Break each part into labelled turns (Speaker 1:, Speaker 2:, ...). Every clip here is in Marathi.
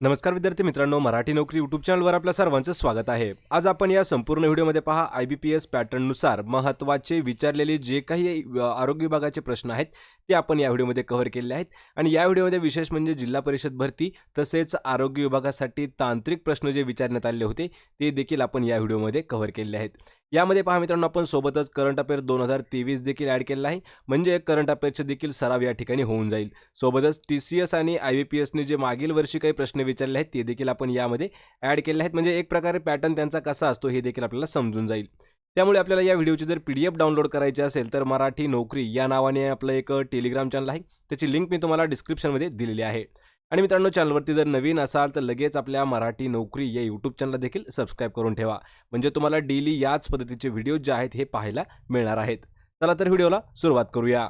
Speaker 1: नमस्कार विद्यार्थी मित्रांनो, मराठी नोकरी यूट्यूब चॅनलवर आपल्या सर्वांचं स्वागत आहे. आज आपण या संपूर्ण व्हिडिओमध्ये पहा IBPS पॅटर्ननुसार महत्त्वाचे विचारलेले जे काही आरोग्य विभागाचे प्रश्न आहेत ते आपण या व्हिडिओमध्ये कव्हर केलेले आहेत. आणि या व्हिडिओमध्ये विशेष म्हणजे जिल्हा परिषद भरती तसेच आरोग्य विभागासाठी तांत्रिक प्रश्न जे विचारण्यात आले होते ते देखील आपण या व्हिडिओमध्ये कव्हर केलेले आहेत. यामध्ये पहा मित्रांनो, आपण सोबतच करंट अफेअर 2023 देखील ॲड केलेला आहे, म्हणजे करंट अफेअरचे देखील सराव या ठिकाणी होऊन जाईल. सोबतच TCS आणि IBPSने जे मागील वर्षी काही प्रश्न विचारले आहेत ते देखील आपण यामध्ये ॲड केले आहेत, म्हणजे एक प्रकारे पॅटर्न त्यांचा कसा असतो हे देखील आपल्याला समजून जाईल. त्यामुळे आपल्याला या व्हिडिओची जर PDF डाउनलोड करायची असेल तर मराठी नोकरी या नावाने आपलं एक टेलिग्राम चॅनल आहे, त्याची लिंक मी तुम्हाला डिस्क्रिप्शनमध्ये दिलेली आहे. आणि मित्रांनो, चॅनलवरती जर नवीन असाल तर लगेच आपल्या मराठी नोकरी या यूट्यूब चॅनलला देखील सबस्क्राईब करून ठेवा, म्हणजे तुम्हाला डेली याच पद्धतीचे व्हिडिओ जे आहेत हे पाहायला मिळणार आहेत. चला तर व्हिडिओला सुरुवात करूया.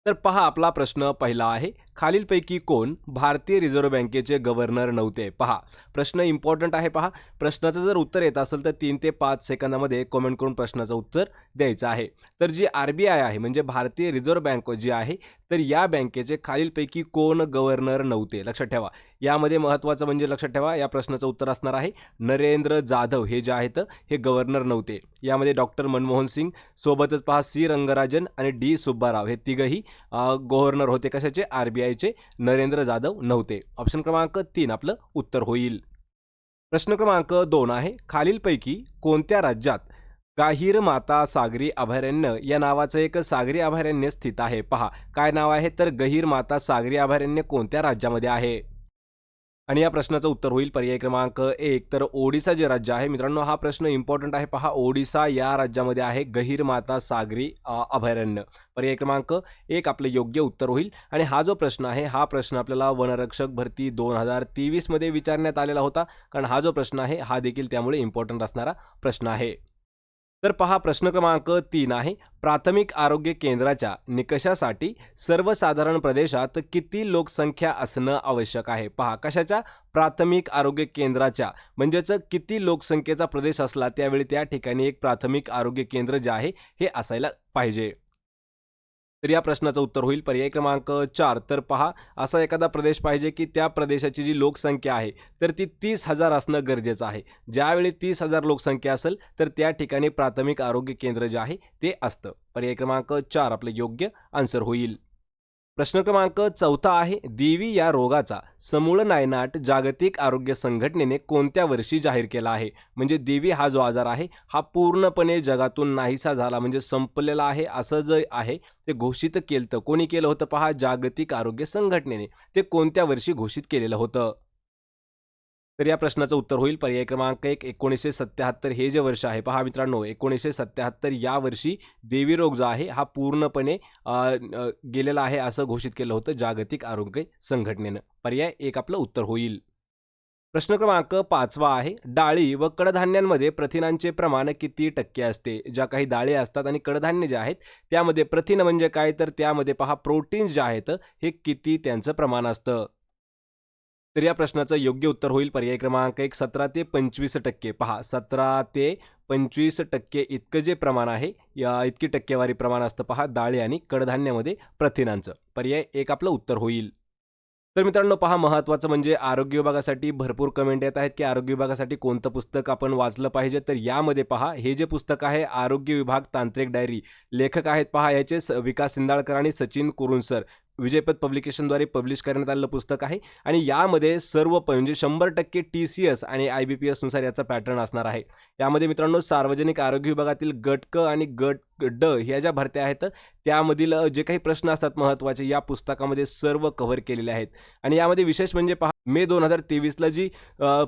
Speaker 1: तर पहा, आपला प्रश्न पहिला आहे, खालीलपैकी कोण भारतीय रिझर्व्ह बँकेचे गव्हर्नर नव्हते? पहा, प्रश्न इम्पॉर्टंट आहे. पहा, प्रश्नाचं जर उत्तर येत असेल तर 3 ते 5 सेकंदामध्ये कमेंट करून प्रश्नाचं उत्तर द्यायचं आहे. तर जी RBI आहे म्हणजे भारतीय रिझर्व्ह बँक जी आहे, तर या बँकेचे खालीलपैकी कोण गव्हर्नर नव्हते? लक्षात ठेवा. यामध्ये महत्त्वाचं म्हणजे लक्षात ठेवा, या प्रश्नाचं उत्तर असणार आहे नरेंद्र जाधव हे जे आहेत हे गव्हर्नर नव्हते. यामध्ये डॉक्टर मनमोहन सिंग, सोबतच पहा C रंगराजन आणि D सुब्बाराव हे तिघही गव्हर्नर होते. कशाचे? RBIचे. नरेंद्र जाधव नव्हते. ऑप्शन क्रमांक 3 आपलं उत्तर होईल. प्रश्न क्रमांक 2 आहे, खालीलपैकी कोणत्या राज्यात गाहीर माता सागरी अभयारण्य या नावाचं एक सागरी अभयारण्य स्थित आहे? पहा, काय नाव आहे? तर गहीर माता सागरी अभयारण्य कोणत्या राज्यामध्ये आहे? आणि या प्रश्नाचं उत्तर होईल पर्याय क्रमांक 1, तर ओडिसा जे राज्य आहे. मित्रांनो, हा प्रश्न इम्पॉर्टंट आहे. पहा, ओडिसा या राज्यामध्ये आहे गहीर माता सागरी अभयारण्य. पर्याय क्रमांक 1 आपलं योग्य उत्तर होईल. आणि हा जो प्रश्न आहे हा प्रश्न आपल्याला वनरक्षक भरती 2023 मध्ये विचारण्यात आलेला होता, कारण हा जो प्रश्न आहे हा देखील त्यामुळे इम्पॉर्टंट असणारा प्रश्न आहे. तर पहा, प्रश्न क्रमांक 3 आहे, प्राथमिक आरोग्य केंद्राच्या निकषासाठी सर्वसाधारण प्रदेशात किती लोकसंख्या असणं आवश्यक आहे? पहा, कशाच्या? प्राथमिक आरोग्य केंद्राच्या, म्हणजेच किती लोकसंख्येचा प्रदेश असला त्यावेळी त्या ठिकाणी एक प्राथमिक आरोग्य केंद्र जे आहे हे असायला पाहिजे. तर या प्रश्नाचं उत्तर होईल पर्याय क्रमांक 4. तर पहा, असा एखादा प्रदेश पाहिजे की त्या प्रदेशाची जी लोकसंख्या आहे तर ती 30,000 असणं गरजेचं आहे. ज्यावेळी 30,000 लोकसंख्या असेल तर त्या ठिकाणी प्राथमिक आरोग्य केंद्र जे आहे ते असतं. पर्याय क्रमांक 4 आपलं योग्य आन्सर होईल. प्रश्न क्रमांक 4 आहे, देवी या रोगाचा समूळ नायनाट जागतिक आरोग्य संघटनेने कोणत्या वर्षी जाहीर केला आहे? म्हणजे देवी हा जो आजार आहे हा पूर्णपणे जगातून नाहीसा झाला, म्हणजे संपलेला आहे असं जे आहे ते घोषित केलं. कोणी केलं होतं? पहा, जागतिक आरोग्य संघटनेने. ते कोणत्या वर्षी घोषित केलेलं होतं? तर या प्रश्नाचं उत्तर होईल पर्याय क्रमांक 1, 1977 हे जे वर्ष आहे. पहा मित्रांनो, 1977 या वर्षी देवी रोग जो आहे हा पूर्णपणे गेलेला आहे असं घोषित केलं होतं जागतिक आरोग्य संघटनेनं. पर्याय 1 आपलं उत्तर होईल. प्रश्न क्रमांक 5 आहे, डाळी व कडधान्यांमध्ये प्रथिनांचे प्रमाण किती टक्के असते? ज्या काही डाळी असतात आणि कडधान्य जे आहेत त्यामध्ये प्रथिन म्हणजे काय? तर त्यामध्ये पहा, प्रोटीन्स जे आहेत हे किती त्यांचं प्रमाण असतं? तर या प्रश्नाचं योग्य उत्तर होईल पर्याय क्रमांक 1, 17 ते 25%. पहा, 17 ते 25% इतकं जे प्रमाण आहे, या इतकी टक्केवारी प्रमाण असतं पहा डाळी आणि कडधान्यामध्ये प्रथिनांचं. पर्याय 1 आपलं उत्तर होईल. तर मित्रांनो, पहा, महत्त्वाचं म्हणजे आरोग्य विभागासाठी भरपूर कमेंट येत आहेत की आरोग्य विभागासाठी कोणतं पुस्तक आपण वाचलं पाहिजे. तर यामध्ये पहा, हे जे पुस्तक आहे आरोग्य विभाग तांत्रिक डायरी, लेखक आहेत पहा याचे विकास सिंदाळकर आणि सचिन कुरुंसर, विजयपथ पब्लिकेशनद्वारे पब्लिश करण्यात आलेलं पुस्तक आहे. आणि यामध्ये सर्व म्हणजे 100% TCS आणि IBPS नुसार याचा पॅटर्न असणार आहे. यामध्ये मित्रांनो, सार्वजनिक आरोग्य विभागातील गट क आणि गट ड ह्या ज्या भरत्या आहेत त्यामधील जे काही प्रश्न असतात महत्त्वाचे या पुस्तकामध्ये सर्व कव्हर केलेले आहेत. आणि यामध्ये विशेष म्हणजे पहा, मे 2023ला जी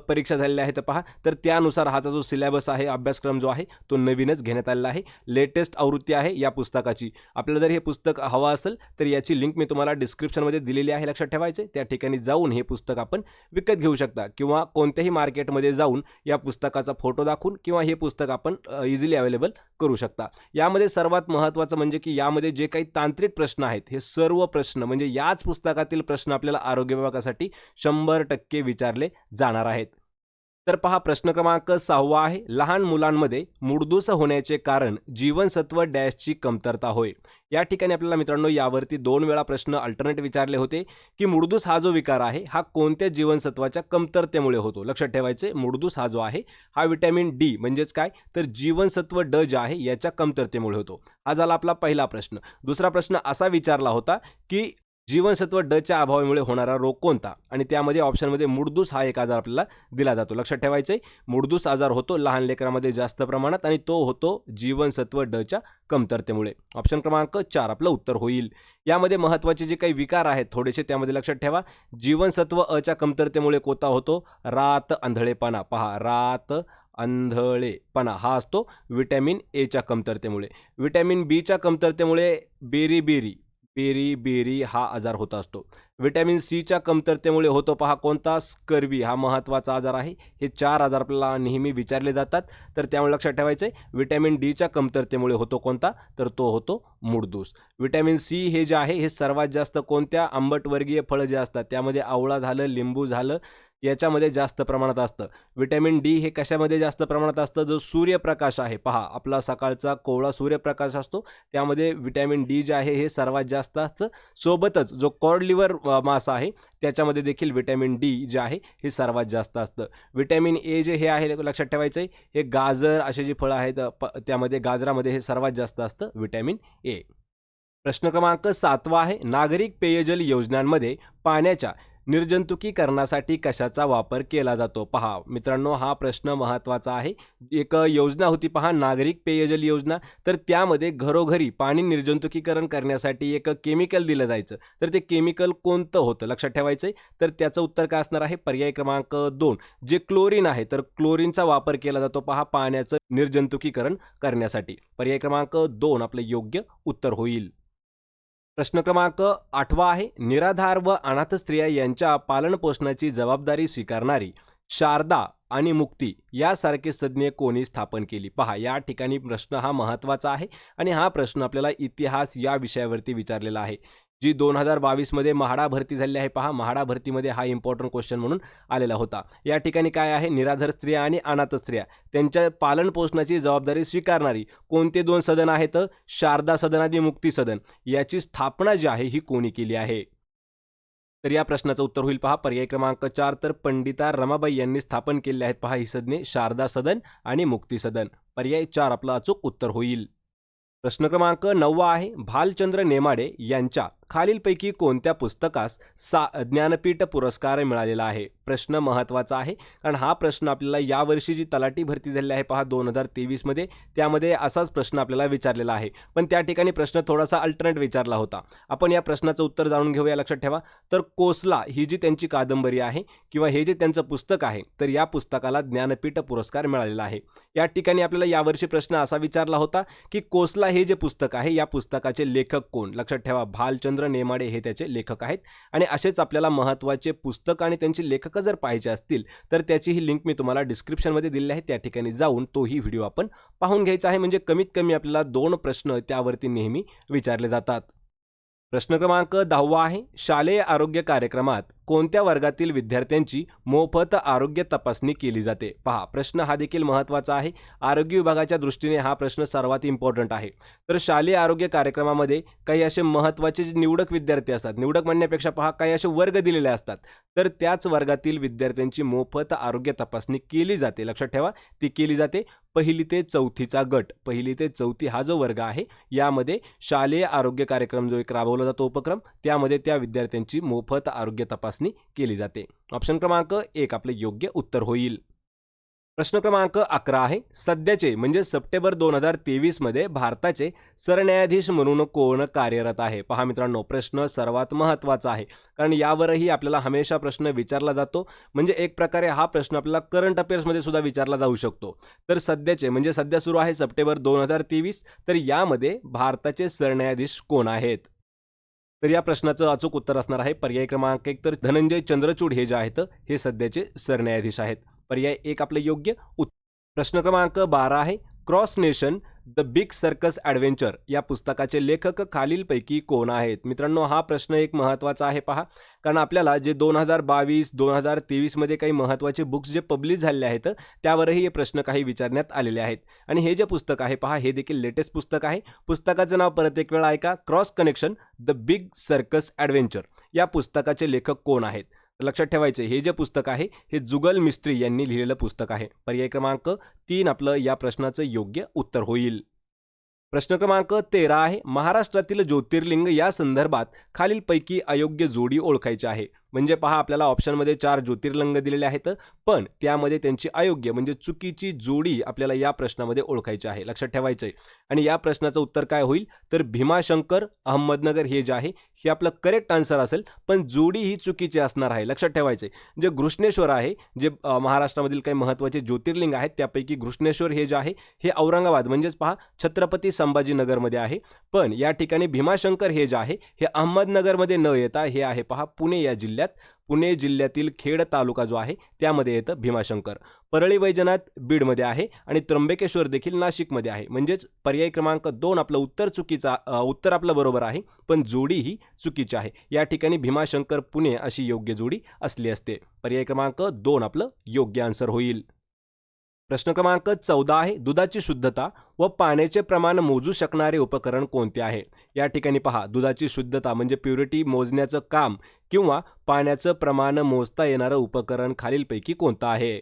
Speaker 1: परीक्षा झालेल्या आहेत पहा, तर त्यानुसार हाचा जो सिलेबस आहे, अभ्यासक्रम जो आहे तो नवीनच घेण्यात आलेला आहे. लेटेस्ट आवृत्ती आहे या पुस्तकाची. आपल्याला जर हे पुस्तक हवं असेल तर याची लिंक मी तुम्हाला डिस्क्रिप्शनमध्ये दिलेली आहे, लक्षात ठेवायचे. त्या ठिकाणी जाऊन हे पुस्तक आपण विकत घेऊ शकता किंवा कोणत्याही मार्केटमध्ये जाऊन या पुस्तकाचा फोटो दाखवून किंवा हे पुस्तक आपण इझिली अवेलेबल करू शकता. यामध्ये सर्वात महत्त्वाचं म्हणजे की यामध्ये जे काही तांत्रिक प्रश्न आहेत हे सर्व प्रश्न म्हणजे याच पुस्तकातील प्रश्न आपल्याला आरोग्य विभागासाठी 100% विचारले जाणार आहेत. तर पहा प्रश्न क्रमांक 6 आहे, लहान मुलांमध्ये मूडदूस होण्याचे कारण जीवनसत्व डॅशची कमतरता होय. या ठिकाणी आपल्याला मित्रांनो यावरती 2 वेळा प्रश्न अल्टरनेट विचारले होते की मूडदूस हा जो विकार आहे हा कोणत्या जीवनसत्वाच्या कमतरतेमुळे होतो. लक्षात ठेवायचे, मूडदूस हा जो आहे हा विटॅमिन डी म्हणजेच काय तर जीवनसत्व ड जे आहे याच्या कमतरतेमुळे होतो. हा झाला आपला पहिला प्रश्न. दुसरा प्रश्न असा विचारला होता की जीवनसत्व ड च्या अभावामुळे होणारा रोग कोणता, आणि त्यामध्ये ऑप्शनमध्ये मूडदूस हा एक आजार आपल्याला दिला जातो. लक्षात ठेवायचे, मूडदूस आजार होतो लहान लेकरांमध्ये जास्त प्रमाणात आणि तो होतो जीवनसत्व ड च्या कमतरतेमुळे. ऑप्शन क्रमांक 4 आपलं उत्तर होईल. यामध्ये महत्त्वाचे जे काही विकार आहेत थोडेसे त्यामध्ये लक्षात ठेवा. जीवनसत्व अ च्या कमतरतेमुळे कोणता होतो, रात अंधळेपणा. पहा, रात अंधळेपणा हा असतो विटॅमिन ए च्या कमतरतेमुळे. विटॅमिन बी च्या कमतरतेमुळे बेरी बेरी हा आजार होत असतो. विटॅमिन सी च्या कमतरतेमुळे होतो पहा कोणता, स्कर्वी हा महत्त्वाचा आजार आहे. हे 4 आजार आपल्याला नेहमी विचारले जातात, तर त्यामुळे लक्षात ठेवायचे. विटॅमिन डी च्या कमतरतेमुळे होतो कोणता, तर तो होतो मूडदूस. विटॅमिन सी हे जे आहे हे सर्वात जास्त कोणत्या आंबटवर्गीय फळं जे असतात त्यामध्ये आवळा झालं, लिंबू झालं याच्यामध्ये जास्त प्रमाणात असतं. विटॅमिन डी हे कशामध्ये जास्त प्रमाणात असतं, जो सूर्यप्रकाश आहे. पहा, आपला सकाळचा कोवळा सूर्यप्रकाश असतो त्यामध्ये विटॅमिन डी जे आहे हे सर्वात जास्त असतं. सोबतच जो कॉड लिव्हर मासा आहे त्याच्यामध्ये देखील विटॅमिन डी जे आहे हे सर्वात जास्त असतं. विटॅमिन ए जे हे आहे लक्षात ठेवायचं आहे, हे गाजर असे जे फळं आहेत त्यामध्ये गाजरामध्ये हे सर्वात जास्त असतं विटॅमिन ए. प्रश्न क्रमांक 7 आहे, नागरिक पेयजल योजनांमध्ये पाण्याच्या निर्जंतुकीकरणासाठी कशाचा वापर केला जातो. पहा मित्रांनो, हा प्रश्न महत्त्वाचा आहे. एक योजना होती पहा, नागरिक पेयजल योजना, तर त्यामध्ये घरोघरी पाणी निर्जंतुकीकरण करण्यासाठी एक केमिकल दिलं जायचं. तर ते केमिकल कोणतं होतं लक्षात ठेवायचं आहे. तर त्याचं उत्तर काय असणार आहे, पर्याय क्रमांक 2 जे क्लोरीन आहे. तर क्लोरीनचा वापर केला जातो पहा पाण्याचं निर्जंतुकीकरण करण्यासाठी. पर्याय क्रमांक 2 आपलं योग्य उत्तर होईल. प्रश्न क्रमांक 8 आहे, निराधार व अनाथ स्त्रिया यांच्या पालनपोषणाची जबाबदारी स्वीकारणारी शारदा आणि मुक्ती यासारखे संज्ञे कोणी स्थापन केली. पहा, या ठिकाणी प्रश्न हा महत्त्वाचा आहे आणि हा प्रश्न आपल्याला इतिहास या विषयावरती विचारलेला आहे. जी 2022 मध्ये म्हाडा भरती झाली आहे पहा, म्हाडा भरतीमध्ये हा इम्पॉर्टंट क्वेश्चन म्हणून आलेला होता. या ठिकाणी काय आहे, निराधार स्त्रिया आणि अनाथ स्त्रिया त्यांच्या पालन पोषणाची जबाबदारी स्वीकारणारी कोणते 2 सदन आहेत, शारदा सदन आणि मुक्ती सदन याची स्थापना जी आहे ही कोणी केली आहे. तर या प्रश्नाचं उत्तर होईल पहा पर्याय क्रमांक 4, तर पंडिता रमाबाई यांनी स्थापन केले आहेत पहा ही सदने, शारदा सदन आणि मुक्ती सदन. पर्याय 4 आपलं अचूक उत्तर होईल. प्रश्न क्रमांक 9 आहे, भालचंद्र नेमाडे यांच्या खालीलपैकी कोणत्या पुस्तकास ज्ञानपीठ पुरस्कार मिळालेला आहे. प्रश्न महत्त्वाचा आहे कारण हा प्रश्न आपल्याला यावर्षी जी तलाठी भरती झाली आहे पहा 2023 मध्ये, त्यामध्ये असाच प्रश्न आपल्याला विचारलेला आहे. पण त्या ठिकाणी प्रश्न थोडासा अल्टरनेट विचारला होता. आपण या प्रश्नाचं उत्तर जाणून घेऊया. लक्षात ठेवा, तर कोसला ही जी त्यांची कादंबरी आहे किंवा हे जे त्यांचं पुस्तक आहे, तर या पुस्तकाला ज्ञानपीठ पुरस्कार मिळालेला आहे. या ठिकाणी आपल्याला यावर्षी प्रश्न असा विचारला होता की कोसला हे जे पुस्तक आहे या पुस्तकाचे लेखक कोण. लक्षात ठेवा, भालचंद्र नेमाडे हे त्याचे लेखक आहेत. आणि असेच आपल्याला महत्त्वाचे पुस्तक आणि त्यांचे लेखक जर पाहिजे असतील तर त्याची ही लिंक मी तुम्हाला डिस्क्रिप्शनमध्ये दिली आहे, त्या ठिकाणी जाऊन तोही व्हिडिओ आपण पाहून घ्यायचा आहे. म्हणजे कमीत कमी आपल्याला 2 प्रश्न त्यावरती नेहमी विचारले जातात. प्रश्न क्रमांक 10 आहे, शालेय आरोग्य कार्यक्रमात कोणत्या वर्गातील विद्यार्थ्यांची मोफत आरोग्य तपासणी केली जाते. पहा, प्रश्न हा देखील महत्त्वाचा आहे. आरोग्य विभागाच्या दृष्टीने हा प्रश्न सर्वात इम्पॉर्टंट आहे. तर शालेय आरोग्य कार्यक्रमामध्ये काही असे महत्त्वाचे जे निवडक विद्यार्थी असतात, निवडक म्हणण्यापेक्षा पहा काही असे वर्ग दिलेले असतात, तर त्याच वर्गातील विद्यार्थ्यांची मोफत आरोग्य तपासणी केली जाते. लक्षात ठेवा, ती केली जाते. 1ली ते 4थीचा गट, 1ली ते 4थी हा जो वर्ग आहे यामध्ये शालेय आरोग्य कार्यक्रम जो एक राबवला जातो उपक्रम, त्यामध्ये त्या विद्यार्थ्यांची मोफत आरोग्य तपासणी केली जाते. ऑप्शन क्रमांक 1 आपले योग्य उत्तर होईल. प्रश्न क्रमांक 11 आहे, सध्याचे म्हणजे सप्टेंबर 2023 मध्ये भारताचे सरन्यायाधीश म्हणून कोण कार्यरत आहे. पहा मित्रांनो, प्रश्न सर्वात महत्त्वाचा आहे कारण यावरही आपल्याला हमेशा प्रश्न विचारला जातो. म्हणजे एक प्रकारे हा प्रश्न आपल्याला करंट अफेअर्समध्ये सुद्धा विचारला जाऊ शकतो. तर सध्याचे म्हणजे सध्या सुरू आहे सप्टेंबर 2023, तर यामध्ये भारताचे सरन्यायाधीश कोण आहेत. तर या प्रश्नाचं अचूक उत्तर असणार आहे पर्याय क्रमांक 1, तर धनंजय चंद्रचूड हे जे आहेत हे सध्याचे सरन्यायाधीश आहेत. पर्याय 1 आपलं योग्य उत्तर. प्रश्न क्रमांक 12 आहे, cross nation the big circus adventure या पुस्तकाचे लेखक खालीलपैकी कोण आहेत? मित्रांनो, हा प्रश्न एक महत्त्वाचा आहे पहा, कारण आपल्याला जे 2022 2023 काही महत्त्वाचे बुक्स जे पब्लिश झालेले आहेत त्यावरही हे प्रश्न काही विचारण्यात आलेले आहेत. आणि हे जे पुस्तक आहे पहा, हे देखील लेटेस्ट पुस्तक आहे. पुस्तकाचं नाव परत एक वेळा ऐका, cross connection the big circus adventure. या पुस्तकाचे लेखक कोण आहेत? लक्षात ठेवायचे, हे जे पुस्तक आहे हे जुगल मिस्त्री यांनी लिहिलेलं पुस्तक आहे. पर्याय क्रमांक 3 आपलं या प्रश्नाचं योग्य उत्तर होईल. प्रश्न क्रमांक 13 आहे, महाराष्ट्रातील ज्योतिर्लिंग या संदर्भात खालीलपैकी अयोग्य जोडी ओळखायची आहे. म्हणजे पहा, आपल्याला ऑप्शनमध्ये 4 ज्योतिर्लिंग दिलेले आहेत, पण त्यामध्ये त्यांची अयोग्य म्हणजे चुकीची जोडी आपल्याला या प्रश्नामध्ये ओळखायची आहे. लक्षात ठेवायचं आहे. आणि या प्रश्नाचं उत्तर काय होईल तर भीमाशंकर, अहमदनगर हे जे आहे हे आपलं करेक्ट आन्सर असेल, पण जोडी ही चुकीची असणार आहे. लक्षात ठेवायचं आहे. जे घृष्णेश्वर आहे, जे महाराष्ट्रामधील काही महत्त्वाचे ज्योतिर्लिंग आहेत त्यापैकी घृष्णेश्वर हे जे आहे हे औरंगाबाद म्हणजेच पहा छत्रपती संभाजीनगरमध्ये आहे. पण या ठिकाणी भीमाशंकर हे जे आहे हे अहमदनगरमध्ये न येता हे आहे पहा पुणे या जिल्ह्यात, पुणे जिल्ह्यातील खेड तालुका जो आहे त्यामध्ये येतं भीमाशंकर. परळी वैजनाथ बीडमध्ये आहे आणि त्र्यंबकेश्वर देखील नाशिकमध्ये आहे. म्हणजेच पर्याय क्रमांक 2 आपलं उत्तर चुकीचा, उत्तर आपलं बरोबर आहे, पण जोडी ही चुकीची आहे. या ठिकाणी भीमाशंकर पुणे अशी योग्य जोडी असली असते. पर्याय क्रमांक 2 आपलं योग्य आन्सर होईल. प्रश्न क्रमांक 14 आहे, दुधाची शुद्धता व पाण्याचे प्रमाण मोजू शकणारे उपकरण कोणते आहे? या ठिकाणी पहा, दुधाची शुद्धता म्हणजे प्युरिटी मोजण्याचं काम किंवा पाण्याचं प्रमाण मोजता येणारं उपकरण खालीलपैकी कोणतं आहे?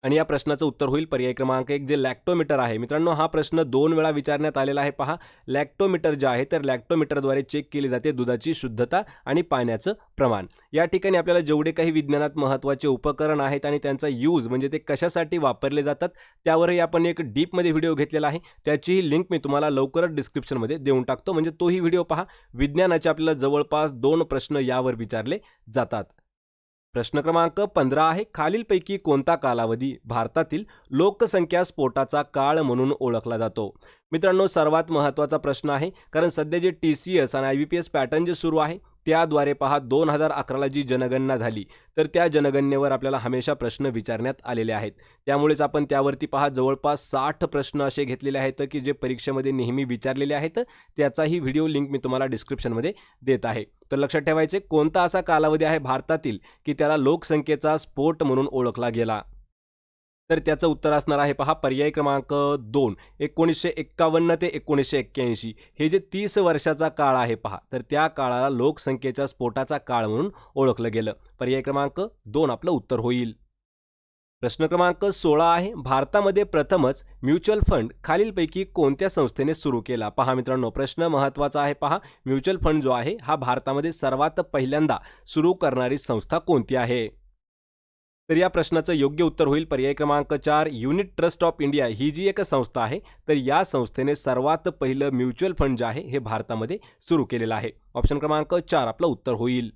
Speaker 1: आणि या प्रश्नाचं उत्तर होईल पर्याय क्रमांक 1 जे लॅक्टोमीटर आहे. मित्रांनो, हा प्रश्न 2 वेळा विचारण्यात आलेला आहे. पहा, लॅक्टोमीटर जे आहे तर लॅक्टोमीटरद्वारे चेक केली जाते दुधाची शुद्धता आणि पाण्याचं प्रमाण. या ठिकाणी आपल्याला जेवढे काही विज्ञानात महत्त्वाचे उपकरण आहेत आणि त्यांचा यूज म्हणजे ते कशासाठी वापरले जातात त्यावरही आपण एक डीपमध्ये व्हिडिओ घेतलेला आहे. त्याचीही लिंक मी तुम्हाला लवकरच डिस्क्रिप्शनमध्ये देऊन टाकतो, म्हणजे तोही व्हिडिओ पहा. विज्ञानाचे आपल्याला जवळपास 2 प्रश्न यावर विचारले जातात. प्रश्न क्रमांक 15 आहे, खालीलपैकी कोणता कालावधी भारतातील लोकसंख्या स्फोटाचा काळ म्हणून ओळखला जातो? मित्रांनो, सर्वात महत्त्वाचा प्रश्न आहे, कारण सध्या जे TCS आणि IBPS पॅटर्न जे सुरू आहे त्याद्वारे पहा 2011ला जी जनगणना झाली तर त्या जनगणनेवर आपल्याला हमेशा प्रश्न विचारण्यात आलेले आहेत. त्यामुळेच आपण त्यावरती पहा जवळपास 60 प्रश्न असे घेतलेले आहेत की जे परीक्षेमध्ये नेहमी विचारलेले आहेत. त्याचाही व्हिडिओ लिंक मी तुम्हाला डिस्क्रिप्शनमध्ये देत आहे. तर लक्षात ठेवायचे, कोणता असा कालावधी आहे भारतातील की त्याला लोकसंख्येचा स्फोट म्हणून ओळखला गेला? तर त्याचं उत्तर असणार आहे पहा पर्याय क्रमांक 2 1951 ते 1981. हे जे 30 वर्षाचा काळ आहे पहा, तर त्या काळाला लोकसंख्येच्या स्फोटाचा काळ म्हणून ओळखलं गेलं. पर्याय क्रमांक 2 आपलं उत्तर होईल. प्रश्न क्रमांक 16 आहे, भारतामध्ये प्रथमच म्युच्युअल फंड खालीलपैकी कोणत्या संस्थेने सुरू केला? पहा मित्रांनो, प्रश्न महत्त्वाचा आहे. पहा, म्युच्युअल फंड जो आहे हा भारतामध्ये सर्वात पहिल्यांदा सुरू करणारी संस्था कोणती आहे? तर या प्रश्नाचं योग्य उत्तर होईल पर्याय क्रमांक 4 युनिट ट्रस्ट ऑफ इंडिया. ही जी एक संस्था आहे तर या संस्थेने सर्वात पहिलं म्युच्युअल फंड जे आहे हे भारतामध्ये सुरू केलेलं आहे. ऑप्शन क्रमांक 4 आपलं उत्तर होईल.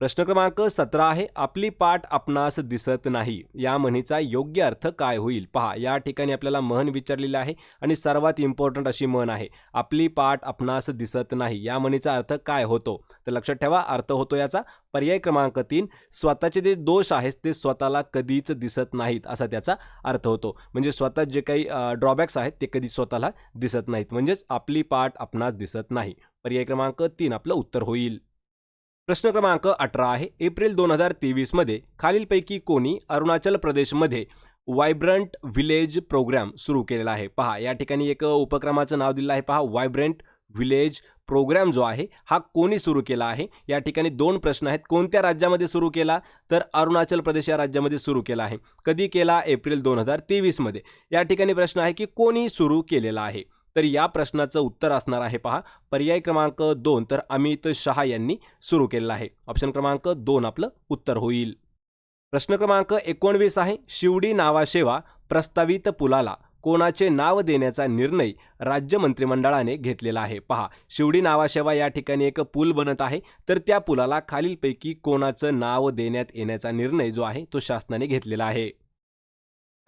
Speaker 1: प्रश्न क्रमांक 17 आहे, आपली पाठ आपणास दिसत नाही या म्हणीचा योग्य अर्थ काय होईल? पहा, या ठिकाणी आपल्याला म्हण विचारलेली आहे आणि सर्वात इम्पॉर्टंट अशी म्हण आहे, आपली पाठ आपणास दिसत नाही. या म्हणीचा अर्थ काय होतो? तर लक्षात ठेवा, अर्थ होतो याचा पर्याय क्रमांक 3 स्वतःचे जे दोष आहेत ते स्वतःला कधीच दिसत नाहीत असा त्याचा अर्थ होतो. म्हणजे स्वतः जे काही ड्रॉबॅक्स आहेत ते कधी स्वतःला दिसत नाहीत, म्हणजेच आपली पाठ आपणास दिसत नाही. पर्याय क्रमांक 3 आपलं उत्तर होईल. प्रश्न क्रमांक 18 आहे, एप्रिल 2023 मध्ये खालीलपैकी कोणी अरुणाचल प्रदेशमध्ये वायब्रंट विलेज प्रोग्राम सुरू केलेला आहे? पहा, या ठिकाणी एक उपक्रमाचं नाव दिलेलं आहे. पहा, वायब्रंट विलेज प्रोग्राम जो आहे हा कोणी सुरू केला आहे? या ठिकाणी 2 प्रश्न आहेत. कोणत्या राज्यामध्ये सुरू केला? तर अरुणाचल प्रदेश या राज्यामध्ये सुरू केला आहे. कधी केला? एप्रिल 2023 मध्ये. या ठिकाणी प्रश्न आहे की कोणी सुरू केलेला आहे? तर या प्रश्नाचं उत्तर असणार आहे पहा पर्याय क्रमांक 2 तर अमित शहा यांनी सुरू केलेला आहे. ऑप्शन क्रमांक 2 आपलं उत्तर होईल. प्रश्न क्रमांक 19 आहे, शिवडी नावाशेवा प्रस्तावित पुलाला कोणाचे नाव देण्याचा निर्णय राज्य मंत्रिमंडळाने घेतलेला आहे? पहा, शिवडी नावाशेवा या ठिकाणी एक पूल बनत आहे तर त्या पुलाला खालीलपैकी कोणाचं नाव देण्यात येण्याचा निर्णय जो आहे तो शासनाने घेतलेला आहे.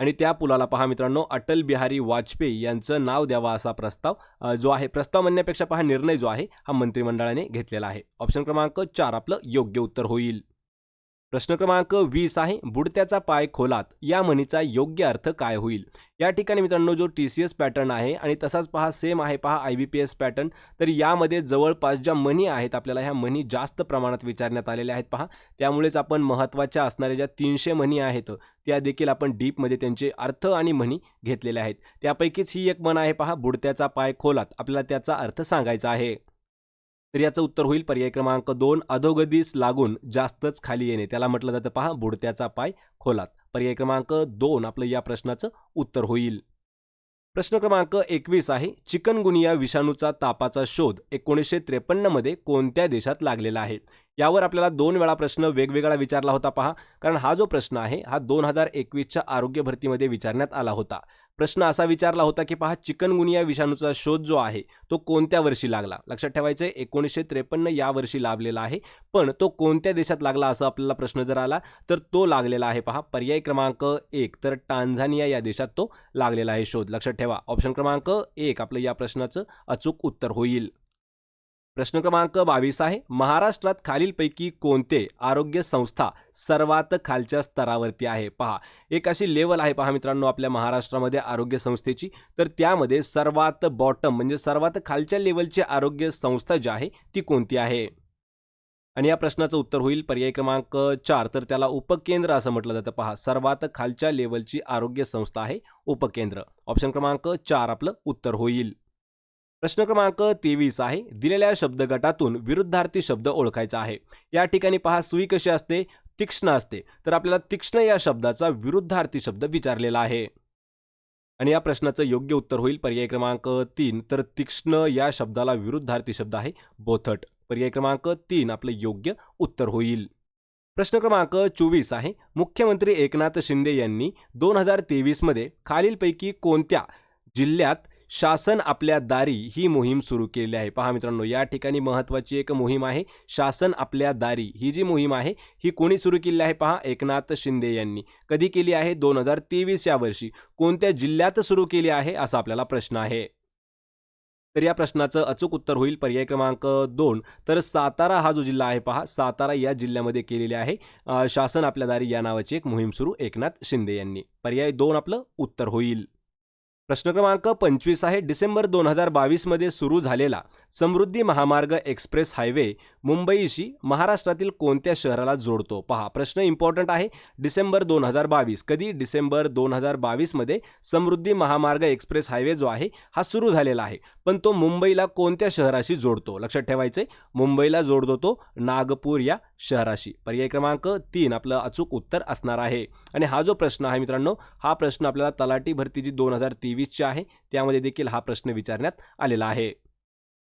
Speaker 1: आणि त्या पुलाला पहा मित्रांनो, अटल बिहारी वाजपेयी यांचं नाव द्यावा असा प्रस्ताव जो आहे, प्रस्ताव म्हणण्यापेक्षा पहा निर्णय जो आहे हा मंत्रिमंडळाने घेतलेला आहे. ऑप्शन क्रमांक 4 आपलं योग्य उत्तर होईल. प्रश्न क्रमांक 20 आहे, बुडत्याचा पाय खोलात या म्हणीचा योग्य अर्थ काय होईल? या ठिकाणी मित्रांनो जो TCS पॅटर्न आहे आणि तसाच पहा सेम आहे पहा IBPS पॅटर्न. तर यामध्ये जवळपास ज्या म्हणी आहेत आपल्याला ह्या म्हणी जास्त प्रमाणात विचारण्यात आलेल्या आहेत पहा. त्यामुळेच आपण महत्त्वाच्या असणाऱ्या ज्या 300 म्हणी आहेत त्या देखील आपण डीपमध्ये त्यांचे अर्थ आणि म्हणी घेतलेल्या आहेत. त्यापैकीच ही एक म्हण आहे पहा, बुडत्याचा पाय खोलात. आपल्याला त्याचा अर्थ सांगायचा आहे. तर याचं उत्तर होईल पर्याय क्रमांक 2, अधोगतीस लागून जास्तच खाली येणे. त्याला म्हटलं जातं पहा बुडत्याचा पाय खोलात. पर्याय क्रमांक 2 आपलं या प्रश्नाचं उत्तर होईल. प्रश्न क्रमांक 21 आहे, चिकनगुनिया विषाणूचा तापाचा शोध 1953 मध्ये कोणत्या देशात लागलेला आहे? यावर आपल्याला 2 वेळा प्रश्न वेगवेगळा विचारला होता पहा. कारण हा जो प्रश्न आहे हा 2021च्या आरोग्य भरतीमध्ये विचारण्यात आला होता. प्रश्न असा विचारला होता की पहा चिकनगुनिया विषाणूचा शोध जो आहे तो कोणत्या वर्षी लागला? लक्षात ठेवायचं आहे 1953 या वर्षी लाभलेला आहे. पण तो कोणत्या देशात लागला असा आपल्याला प्रश्न जर आला तर तो लागलेला आहे पहा पर्याय क्रमांक 1, तर टांझानिया या देशात तो लागलेला आहे शोध. लक्षात ठेवा ऑप्शन क्रमांक 1 आपलं या प्रश्नाचं अचूक उत्तर होईल. प्रश्न क्रमांक 22 आहे, महाराष्ट्रात खालीलपैकी कोणते आरोग्य संस्था सर्वात खालच्या स्तरावरती आहे? पहा एक अशी लेवल आहे पहा मित्रांनो आपल्या महाराष्ट्रामध्ये आरोग्य संस्थेची. तर त्यामध्ये सर्वात बॉटम म्हणजे सर्वात खालच्या लेवलची आरोग्य संस्था जी आहे ती कोणती आहे? आणि या प्रश्नाचं उत्तर होईल पर्याय क्रमांक 4, तर त्याला उपकेंद्र असं म्हटलं जातं पहा. सर्वात खालच्या लेवलची आरोग्य संस्था आहे उपकेंद्र. ऑप्शन क्रमांक 4 आपलं उत्तर होईल. प्रश्न क्रमांक 23 आहे, दिलेल्या शब्दगटातून विरुद्धार्थी शब्द ओळखायचा आहे. या ठिकाणी पहा सुई कशी असते? तीक्ष्ण असते. तर आपल्याला तीक्ष्ण या शब्दाचा विरुद्धार्थी शब्द विचारलेला आहे. आणि या प्रश्नाचं योग्य उत्तर होईल पर्याय क्रमांक 3, तर तीक्ष्ण या शब्दाला विरुद्धार्थी शब्द आहे बोथट. पर्याय क्रमांक 3 आपलं योग्य उत्तर होईल. प्रश्न क्रमांक 24 आहे, मुख्यमंत्री एकनाथ शिंदे यांनी 2023 मध्ये खालीलपैकी कोणत्या जिल्ह्यात शासन आपल्या दारी ही मोहीम सुरू केली आहे? पहा मित्रांनो या ठिकाणी महत्त्वाची एक मोहीम आहे शासन आपल्या दारी. ही जी मोहीम आहे ही कोणी सुरू केली आहे? पहा एकनाथ शिंदे यांनी. कधी केली आहे? 2023 या वर्षी. कोणत्या जिल्ह्यात सुरू केली आहे असा आपल्याला प्रश्न आहे. तर या प्रश्नाचं अचूक उत्तर होईल पर्याय क्रमांक 2, तर सातारा हा जो जिल्हा आहे पहा सातारा या जिल्ह्यामध्ये केलेली आहे शासन आपल्या दारी या नावाची एक मोहीम सुरू एकनाथ शिंदे यांनी. पर्याय 2 आपलं उत्तर होईल. प्रश्न क्रमांक 25 आहे, डिसेंबर 2022 मध्ये सुरू झालेला समृद्धी महामार्ग एक्सप्रेस हायवे मुंबईशी महाराष्ट्रातील कोणत्या शहराला जोडतो? पहा प्रश्न इम्पॉर्टंट आहे. डिसेंबर 2022 कधी? डिसेंबर 2022 मध्ये समृद्धी महामार्ग एक्सप्रेस हायवे जो आहे हा सुरू झालेला आहे. पण तो मुंबईला कोणत्या शहराशी जोडतो? लक्षात ठेवायचे मुंबईला जोडतो तो नागपूर या शहराशी. पर्याय क्रमांक 3 आपलं अचूक उत्तर असणार आहे. आणि हा जो प्रश्न आहे मित्रांनो हा प्रश्न आपल्याला तलाठी भरती जी 2023 ची आहे त्यामध्ये देखील हा प्रश्न विचारण्यात आलेला आहे.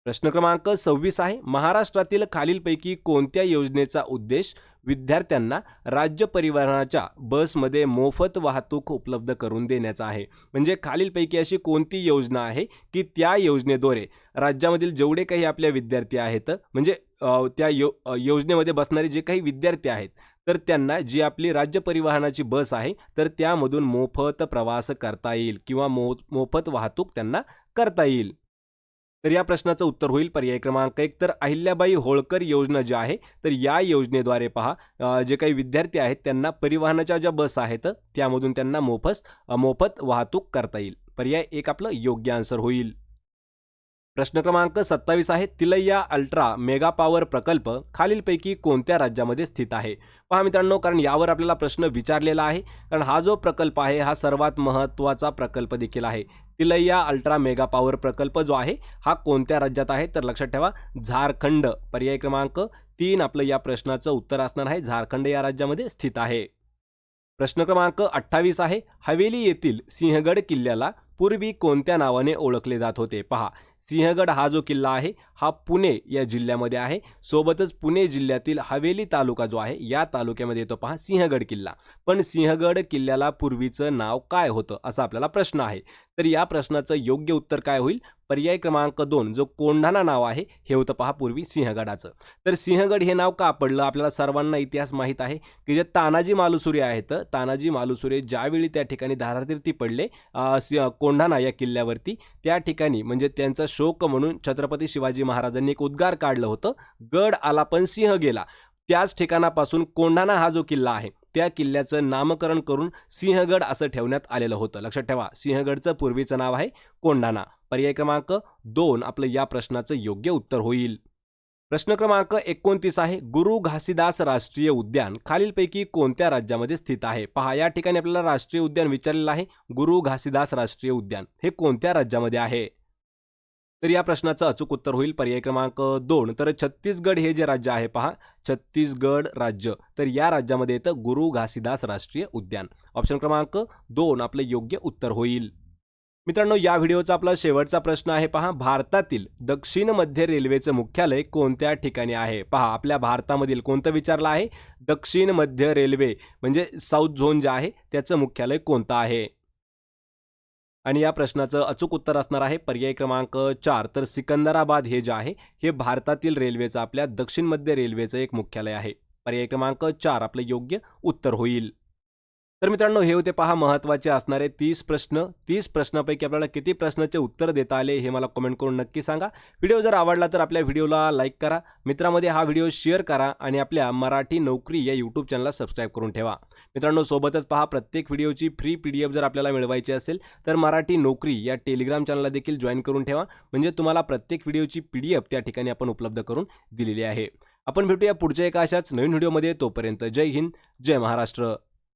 Speaker 1: प्रश्न क्रमांक 26 आहे, महाराष्ट्रातील खालीलपैकी कोणत्या योजनेचा उद्देश विद्यार्थ्यांना राज्य परिवहनाच्या बसमध्ये मोफत वाहतूक उपलब्ध करून देण्याचा आहे? म्हणजे खालीलपैकी अशी कोणती योजना आहे की त्या योजनेद्वारे राज्यामधील जेवढे काही आपले विद्यार्थी आहेत म्हणजे त्या योजनेमध्ये बसणारे जे काही विद्यार्थी आहेत तर त्यांना जी आपली राज्य परिवहनाची बस आहे तर त्यामधून मोफत प्रवास करता येईल किंवा मोफत वाहतूक त्यांना करता येईल. तर या प्रश्नाचं उत्तर होईल पर्याय क्रमांक 1, तर अहिल्याबाई होळकर योजना जी आहे तर या योजनेद्वारे पहा जे काही विद्यार्थी आहेत त्यांना परिवहनाच्या ज्या बस आहेत त्यामधून त्यांना मोफत वाहतूक करता येईल. पर्याय 1 आपलं योग्य आन्सर होईल. प्रश्न क्रमांक 27 आहे, तिलैया अल्ट्रा मेगा पॉवर प्रकल्प खालीलपैकी कोणत्या राज्यामध्ये स्थित आहे? पहा मित्रांनो कारण यावर आपल्याला प्रश्न विचारलेला आहे. कारण हा जो प्रकल्प आहे हा सर्वात महत्त्वाचा प्रकल्प देखील आहे. तिलैया अल्ट्रा मेगा पॉवर प्रकल्प जो आहे हा कोणत्या राज्यात आहे? तर लक्षात ठेवा झारखंड. पर्याय क्रमांक 3 आपलं या प्रश्नाचं उत्तर असणार आहे. झारखंड या राज्यामध्ये स्थित आहे. प्रश्न क्रमांक 28 आहे, हवेली येथील सिंहगड किल्ल्याला पूर्वी कोणत्या नावाने ओळखले जात होते? पहा सिंहगड हा जो किल्ला आहे हा पुणे या जिल्ह्यामध्ये आहे. सोबतच पुणे जिल्ह्यातील हवेली तालुका जो आहे या तालुक्यामध्ये येतो पहा सिंहगड किल्ला. पण सिंहगड किल्ल्याला पूर्वीचं नाव काय होतं असा आपल्याला प्रश्न आहे. तर या प्रश्नाचं योग्य उत्तर काय होईल? पर्याय क्रमांक 2 जो कोंढाणा नाव आहे हे होतं पहा पूर्वी सिंहगडाचं. तर सिंहगड हे नाव का पडलं? आपल्याला सर्वांना इतिहास माहीत आहे की जे तानाजी मालुसरे आहेत तानाजी मालुसरे ज्यावेळी त्या ठिकाणी धारातीर्थी पडले कोंढाणा या किल्ल्यावरती त्या ठिकाणी म्हणजे त्यांचा शोक म्हणून छत्रपती शिवाजी महाराजांनी एक उद्गार काढलं होतं, गड आला पण सिंह गेला. त्याच ठिकाणापासून कोंढाणा हा जो किल्ला आहे त्या किल्ल्याचं नामकरण करून सिंहगड असं ठेवण्यात आलेलं होतं. लक्षात ठेवा, सिंहगडचं पूर्वीचं नाव आहे कोंढाणा. पर्याय क्रमांक 2 आपलं या प्रश्नाचं योग्य उत्तर होईल. प्रश्न क्रमांक 29 आहे, गुरु घासीदास राष्ट्रीय उद्यान खालीलपैकी कोणत्या राज्यामध्ये स्थित आहे? पहा, या ठिकाणी आपल्याला राष्ट्रीय उद्यान विचारलेलं आहे. गुरु घासीदास राष्ट्रीय उद्यान हे कोणत्या राज्यामध्ये आहे? तर या प्रश्नाचं अचूक उत्तर होईल पर्याय क्रमांक 2. तर छत्तीसगड हे जे राज्य आहे, पहा, छत्तीसगड राज्य, तर या राज्यामध्ये येतं गुरु घासीदास राष्ट्रीय उद्यान. ऑप्शन क्रमांक 2 आपलं योग्य उत्तर होईल. मित्रांनो, या व्हिडिओचा आपला शेवटचा प्रश्न आहे. पहा, भारतातील दक्षिण मध्य रेल्वेचं मुख्यालय कोणत्या ठिकाणी आहे? पहा, आपल्या भारतामधील कोणतं विचारलं आहे? दक्षिण मध्य रेल्वे म्हणजे साऊथ झोन जे आहे त्याचं मुख्यालय कोणतं आहे? आणि या प्रश्नाचं अचूक उत्तर असणार आहे पर्याय क्रमांक 4. तर सिकंदराबाद हे जे आहे हे भारतातील रेल्वेचं, आपल्या दक्षिण मध्य रेल्वेचं एक मुख्यालय आहे. पर्याय क्रमांक 4 आपलं योग्य उत्तर होईल. तर मित्रांनो, हे होते पहा महत्त्वाचे असणारे 30 प्रश्न. 30 प्रश्नापैकी आपल्याला किती प्रश्नाचे उत्तर देता आले हे मला कमेंट करून नक्की सांगा. व्हिडिओ जर आवडला तर आपल्या व्हिडिओला लाईक करा, मित्रांमध्ये हा व्हिडिओ शेअर करा आणि आपल्या मराठी नोकरी या यूट्यूब चॅनलला सबस्क्राईब करून ठेवा. मित्रांनो, सोबतच पहा, प्रत्येक व्हिडिओची फ्री PDF जर आपल्याला मिळवायची असेल तर मराठी नोकरी या टेलिग्राम चॅनलला देखील जॉईन करून ठेवा, म्हणजे तुम्हाला प्रत्येक व्हिडिओची PDF त्या ठिकाणी आपण उपलब्ध करून दिलेली आहे. आपण भेटूया पुढच्या एका अशाच नवीन व्हिडिओमध्ये. तोपर्यंत जय हिंद, जय महाराष्ट्र.